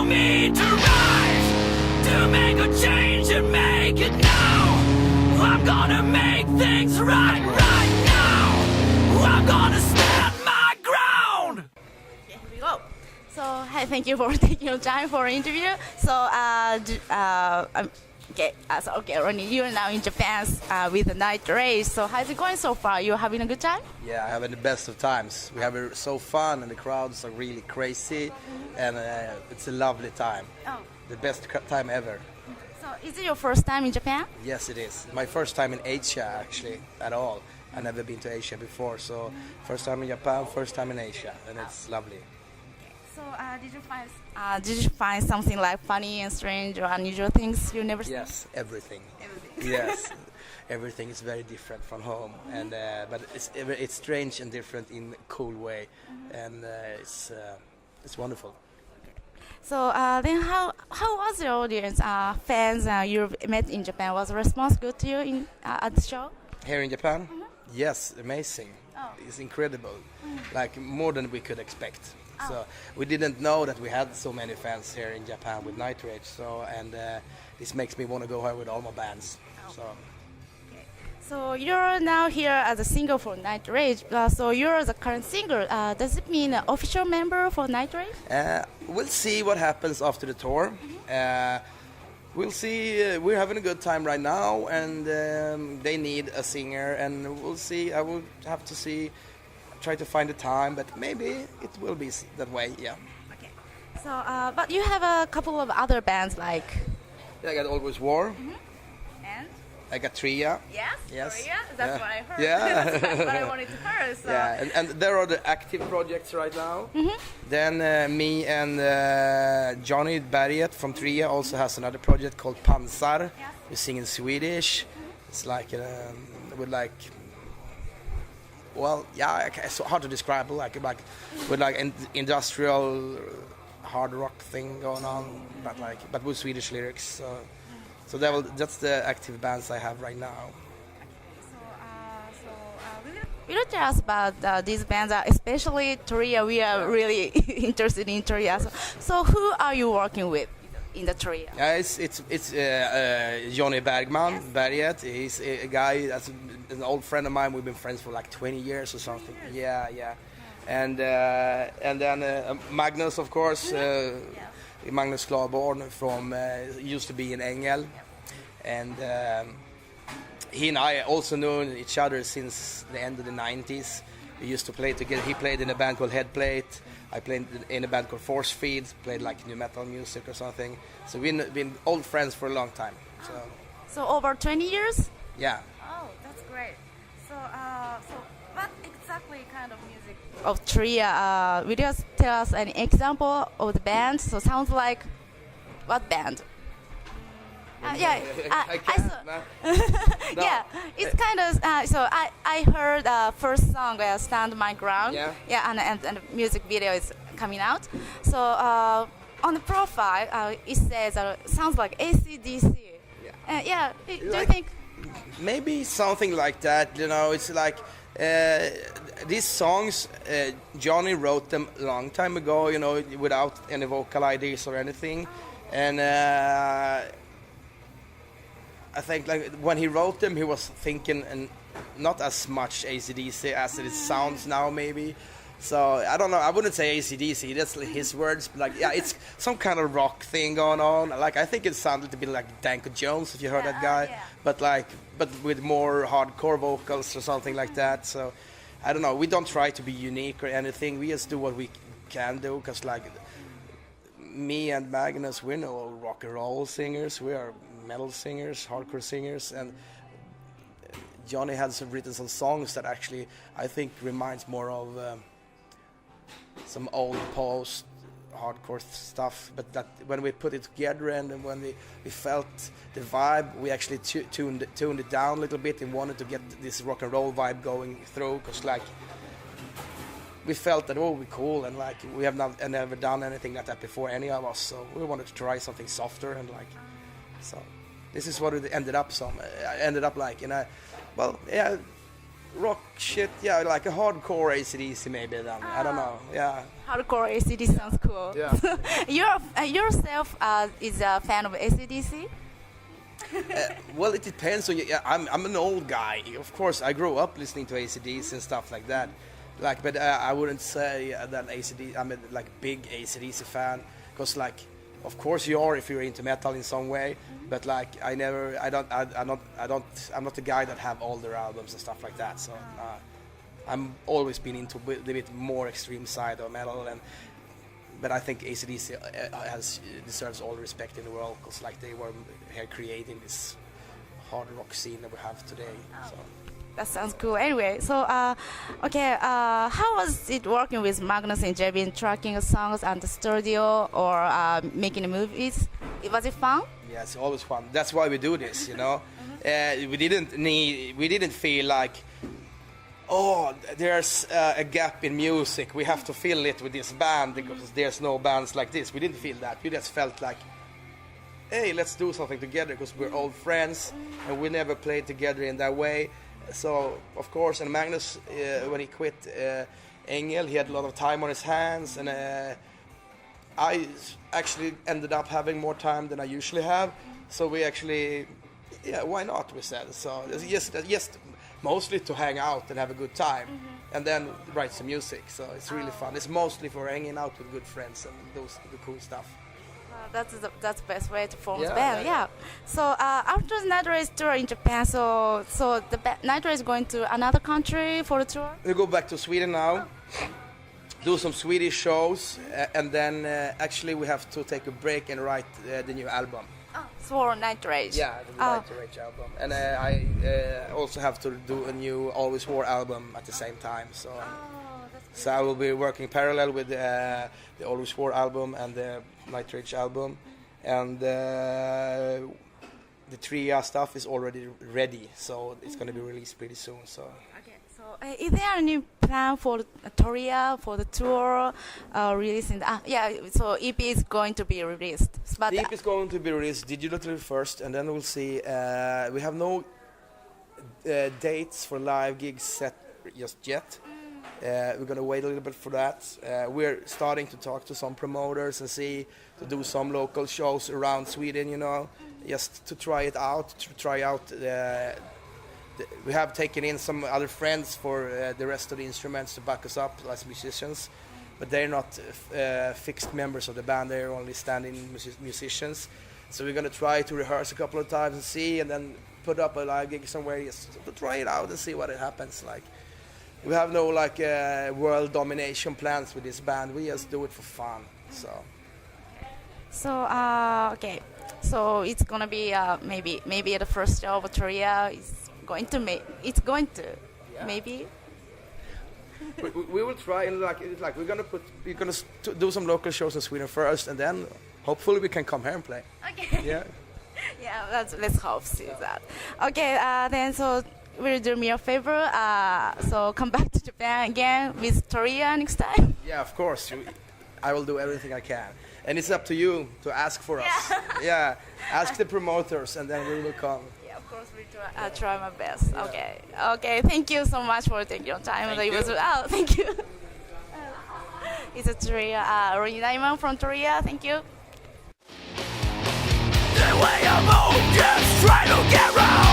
me to rise, to make a change and make it now. I'm gonna make things right now. I'm gonna stand my ground. Okay, here we go. So, hi, thank you for taking your time for interview. So, okay, Ronnie, you're now in Japan with the Nightrage. So, how's it going so far? You having a good time? Yeah, having the best of times. We have it so fun, and the crowds are really crazy, and it's a lovely time. Oh. The best time ever. So, is it your first time in Japan? Yes, it is. My first time in Asia, actually, at all. I've never been to Asia before, so first time in Japan, first time in Asia, and it's lovely. So, did you find something like funny and strange or unusual things you never seen? Yes, everything. Everything. Yes, everything is very different from home, and but it's strange and different in a cool way, and it's wonderful. So then, how was your audience, fans you met in Japan? Was the response good to you at the show? Here in Japan? Yes, amazing. Oh. It's incredible, like more than we could expect. So we didn't know that we had so many fans here in Japan with Nightrage. So this makes me want to go here with all my bands. So. So you're now here as a singer for Nightrage. So you're the current singer. Does it mean an official member for Nightrage? We'll see what happens after the tour. We'll see. We're having a good time right now, and they need a singer, and we'll see. I will have to see, try to find a time, but maybe it will be that way. Yeah. Okay. So, but you have a couple of other bands like. Yeah, I got Always War. And. I got Tria. Yes. Tria? That's what I heard. Yeah. That's what I wanted to hear. So. Yeah, and there are the active projects right now. Then me and Johnny Berget from Tria also has another project called Pansar. We sing in Swedish. It's like with like. Well, yeah, it's so hard to describe. Like with like industrial hard rock thing going on, but with Swedish lyrics. So that's the active bands I have right now. Will you tell us about these bands, especially Tria? We are really interested in Tria. So who are you working with in the Tria? Yeah, it's Johnny Berget. He's a guy that's an old friend of mine. We've been friends for like 20 years or something. Yeah. And then Magnus, of course. Magnus Klarborn from used to be in Engel, and he and I also known each other since the end of the 90s. We used to play together. He played in a band called Headplate. I played in a band called Force Feed, played like new metal music or something. So we've been old friends for a long time. So over 20 years? Yeah. Oh, that's great. So what exactly kind of music of Tria? Will you tell us an example of the band? So sounds like what band? I No. Yeah, it's kind of. So I heard first song "Stand My Ground." Yeah. And the music video is coming out. So on the profile, it says sounds like AC/DC. Yeah. Do you think? Maybe something like that. You know, it's like. These songs, Johnny wrote them a long time ago, you know, without any vocal ideas or anything. And I think like when he wrote them, he was thinking and not as much AC/DC as it sounds now, maybe. So I don't know. I wouldn't say AC/DC. That's his words. But like, yeah, it's some kind of rock thing going on. Like I think it sounded a bit like Danko Jones, if you heard that guy. Yeah. But with more hardcore vocals or something like that. So I don't know. We don't try to be unique or anything. We just do what we can do. Cause like me and Magnus, we're no rock and roll singers. We are metal singers, hardcore singers, and Johnny has written some songs that actually I think reminds more of some old post hardcore stuff, but that when we put it together and when we felt the vibe, we actually tuned it down a little bit and wanted to get this rock and roll vibe going through, because like we felt that we're cool, and like we have never done anything like that before, any of us, so we wanted to try something softer, and like so this is what it ended up like, and rock shit, yeah, like a hardcore AC/DC maybe then. I don't know, yeah. Hardcore AC/DC sounds cool. Yeah. Yourself is a fan of AC/DC? Well, it depends on you. Yeah, I'm an old guy. Of course, I grew up listening to AC/DC and stuff like that. Like, but I wouldn't say that AC/DC. I'm a like big AC/DC fan, because like, of course you are if you're into metal in some way. But like, I'm not the guy that have all their albums and stuff like that. So I'm always been into a bit more extreme side of metal, but I think AC/DC deserves all the respect in the world, because like they were here creating this hard rock scene that we have today. So. That sounds cool. Anyway, so how was it working with Magnus and JB in tracking songs and the studio or making movies? Was it fun? Yeah, it's always fun. That's why we do this, you know. We didn't feel like, oh, there's a gap in music. We have to fill it with this band because there's no bands like this. We didn't feel that. We just felt like, hey, let's do something together because we're old friends and we never played together in that way. So, of course, and Magnus, when he quit Engel, he had a lot of time on his hands, and I actually ended up having more time than I usually have. So we actually, yeah, why not, we said. So just mostly to hang out and have a good time, and then write some music. So it's really fun. It's mostly for hanging out with good friends and the cool stuff. That's the best way to form Yeah, the band. yeah. So after the Nightrage tour in Japan, so the Nightrage is going to another country for the tour. We go back to Sweden now, do some Swedish shows, and then actually we have to take a break and write the new album. For Nightrage. Yeah, the Nightrage album, and I also have to do a new Always War album at the same time. So. So I will be working parallel with the Always War album and the Nightrage album, and the Tria stuff is already ready, so it's going to be released pretty soon. So. Okay. So is there any plan for Tria for the tour releasing? So EP is going to be released. But the EP is going to be released digitally first, and then we'll see. We have no dates for live gigs set just yet. We're going to wait a little bit for that. We're starting to talk to some promoters and see to do some local shows around Sweden, you know, just to try it out, we have taken in some other friends for the rest of the instruments to back us up as musicians, but they're not fixed members of the band, they're only standing musicians. So we're going to try to rehearse a couple of times and see, and then put up a live gig somewhere just to try it out and see what it happens like. We have no like world domination plans with this band. We just do it for fun. So okay. So it's gonna be maybe at the first show of Tria is going to maybe. we will try, and we're gonna do some local shows in Sweden first, and then hopefully we can come here and play. Okay. Yeah. Yeah. Let's hope see that. Okay. Then so. Will you do me a favor? So come back to Japan again with Tria next time? Yeah, of course. I will do everything I can. And it's up to you to ask for us. Yeah, ask the promoters and then we will come. Yeah, of course we'll try my best. Yeah. Okay, thank you so much for taking your time. Thank you. Thank you. It's a Tria, Ronnie Nyman from Tria. Thank you. The way I move, just try to get round.